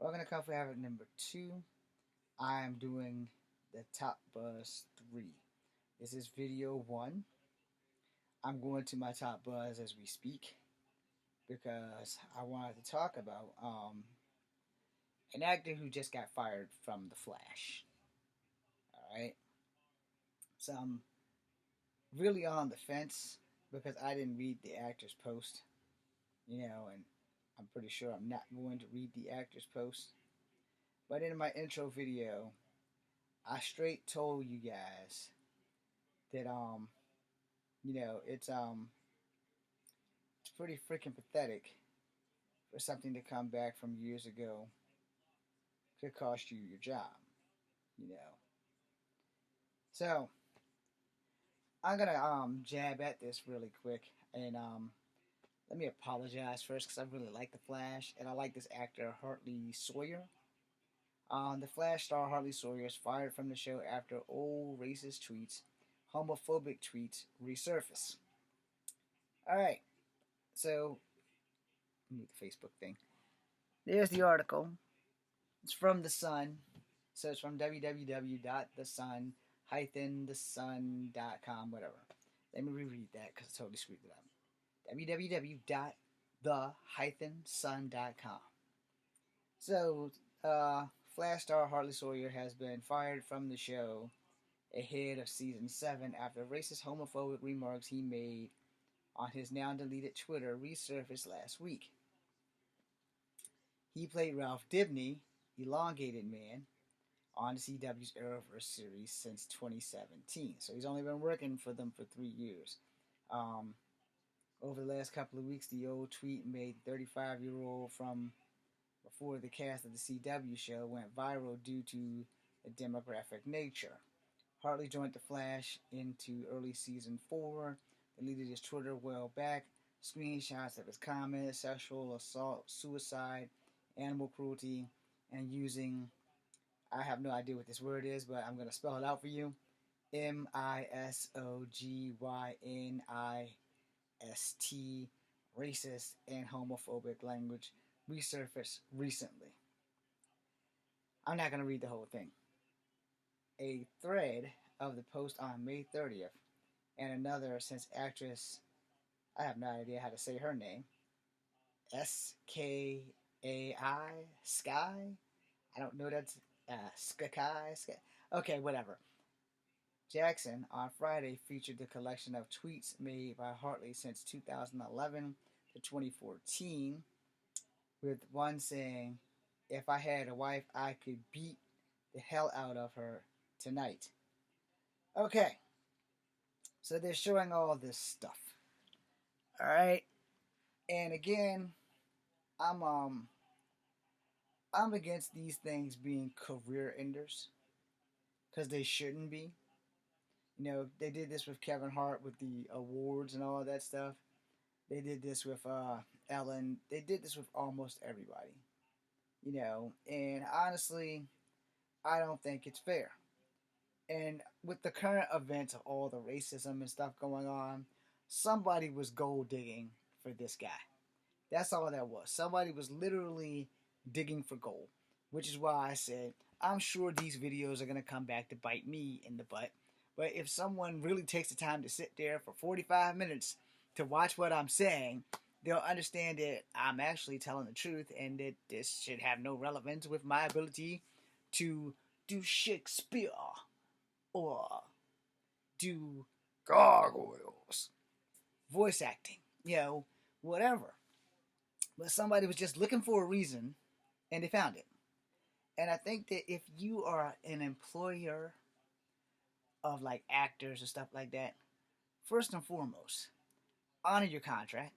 Welcome to Comfort Habit number 2. I am doing the Top Buzz 3. This is video 1. I'm going to my Top Buzz as we speak because I wanted to talk about an actor who just got fired from The Flash. Alright? So I'm really on the fence because I didn't read the actor's post, and I'm pretty sure I'm not going to read the actor's post. But in my intro video, I straight told you guys that it's pretty freaking pathetic for something to come back from years ago could cost you your job, you know. So I'm gonna jab at this really quick and let me apologize first because I really like The Flash and I like this actor Hartley Sawyer. The Flash star Hartley Sawyer is fired from the show after old racist tweets, homophobic tweets resurface. All right, so let me do the Facebook thing. There's the article. It's from The Sun. So it's from www.thesun-thesun.com, whatever. Let me reread that because I totally screwed it up. www.the-sun.com. So, Flash star Hartley Sawyer has been fired from the show ahead of season 7 after racist homophobic remarks he made on his now deleted Twitter resurfaced last week. He played Ralph Dibny, Elongated Man, on the CW's Arrowverse series since 2017. So he's only been working for them for 3 years. Over the last couple of weeks, the old tweet made 35-year-old from before the cast of the CW show went viral due to the demographic nature. Hartley joined The Flash into early season 4, deleted his Twitter a while back, screenshots of his comments, sexual assault, suicide, animal cruelty, and using, I have no idea what this word is, but I'm going to spell it out for you. MISOGYNIST, racist and homophobic language resurfaced recently. I'm not going to read the whole thing. A thread of the post on May 30th and another since actress, I have no idea how to say her name, SKAI, Sky? I don't know that's Sky. Okay, whatever. Jackson on Friday featured the collection of tweets made by Hartley since 2011 to 2014, with one saying, "If I had a wife, I could beat the hell out of her tonight." Okay, so they're showing all this stuff. All right, and again, I'm against these things being career enders because they shouldn't be. They did this with Kevin Hart with the awards and all of that stuff. They did this with Ellen. They did this with almost everybody. And honestly, I don't think it's fair. And with the current events of all the racism and stuff going on, somebody was gold digging for this guy. That's all that was. Somebody was literally digging for gold, which is why I said, I'm sure these videos are going to come back to bite me in the butt. But if someone really takes the time to sit there for 45 minutes to watch what I'm saying, they'll understand that I'm actually telling the truth and that this should have no relevance with my ability to do Shakespeare or do gargoyles, voice acting, whatever. But somebody was just looking for a reason and they found it. And I think that if you are an employer of like actors and stuff like that, first and foremost, honor your contract.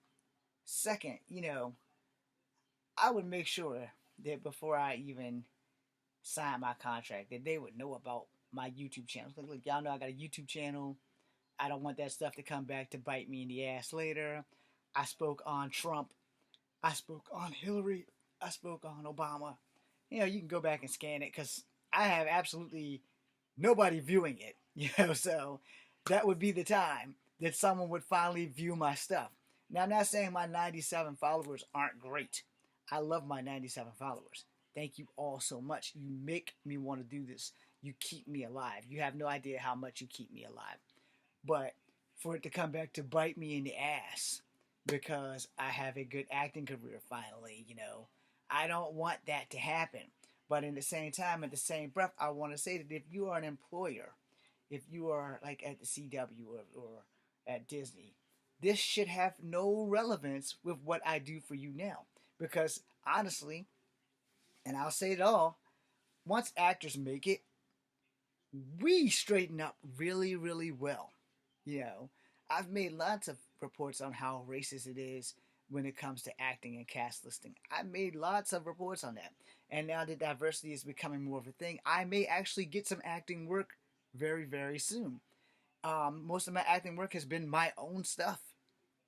Second, I would make sure that before I even sign my contract, that they would know about my YouTube channel. Like, look, y'all know I got a YouTube channel. I don't want that stuff to come back to bite me in the ass later. I spoke on Trump. I spoke on Hillary. I spoke on Obama. You can go back and scan it because I have absolutely nobody viewing it. So that would be the time that someone would finally view my stuff. Now, I'm not saying my 97 followers aren't great. I love my 97 followers. Thank you all so much. You make me want to do this. You keep me alive. You have no idea how much you keep me alive. But for it to come back to bite me in the ass because I have a good acting career finally, I don't want that to happen. But in the same time, at the same breath, I want to say that if you are an employer, if you are like at the CW or at Disney, this should have no relevance with what I do for you now. Because honestly, and I'll say it all, once actors make it, we straighten up really, really well. You know, I've made lots of reports on how racist it is when it comes to acting and cast listing. I made lots of reports on that. And now that diversity is becoming more of a thing, I may actually get some acting work very, very soon. Most of my acting work has been my own stuff,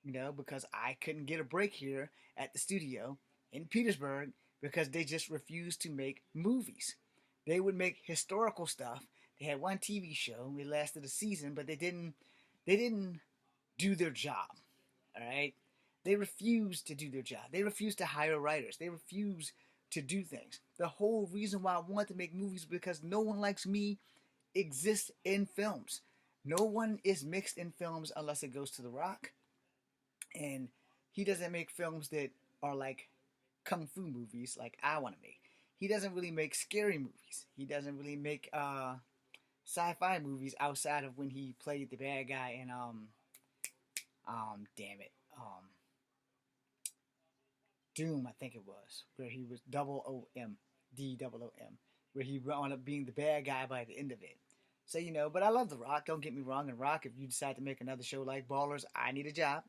because I couldn't get a break here at the studio in Petersburg because they just refused to make movies. They would make historical stuff. They had one TV show. It lasted a season, but they didn't do their job. All right, they refused to do their job. They refused to hire writers. They refused to do things. The whole reason why I want to make movies is because no one likes me exists in films. No one is mixed in films unless it goes to The Rock, and he doesn't make films that are like kung fu movies like I want to make. He doesn't really make scary movies. He doesn't really make sci-fi movies outside of when he played the bad guy in damn it Doom, I think it was, where he was double O M D double O M, where he wound up being the bad guy by the end of it. So but I love The Rock. Don't get me wrong. And Rock, if you decide to make another show like Ballers, I need a job.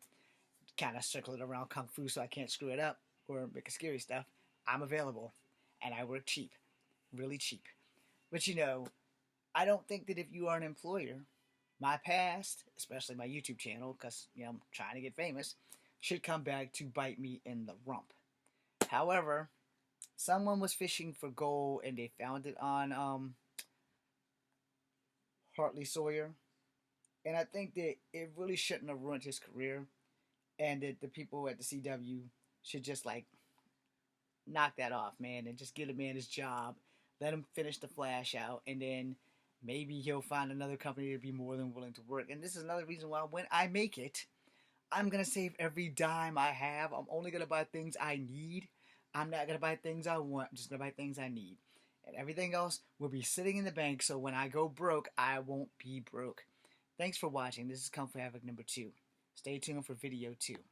Kind of circle it around kung fu so I can't screw it up or make a scary stuff. I'm available, and I work cheap, really cheap. But I don't think that if you are an employer, my past, especially my YouTube channel, because I'm trying to get famous, should come back to bite me in the rump. However, someone was fishing for gold and they found it on Hartley Sawyer, and I think that it really shouldn't have ruined his career, and that the people at the CW should just like knock that off, man, and just give a man his job, let him finish the Flash out, and then maybe he'll find another company to be more than willing to work. And this is another reason why when I make it, I'm gonna save every dime I have. I'm only gonna buy things I need. I'm not gonna buy things I want. I'm just gonna buy things I need. And everything else will be sitting in the bank, so when I go broke, I won't be broke. Thanks for watching. This is Kung Fu Havoc number 2. Stay tuned for video 2.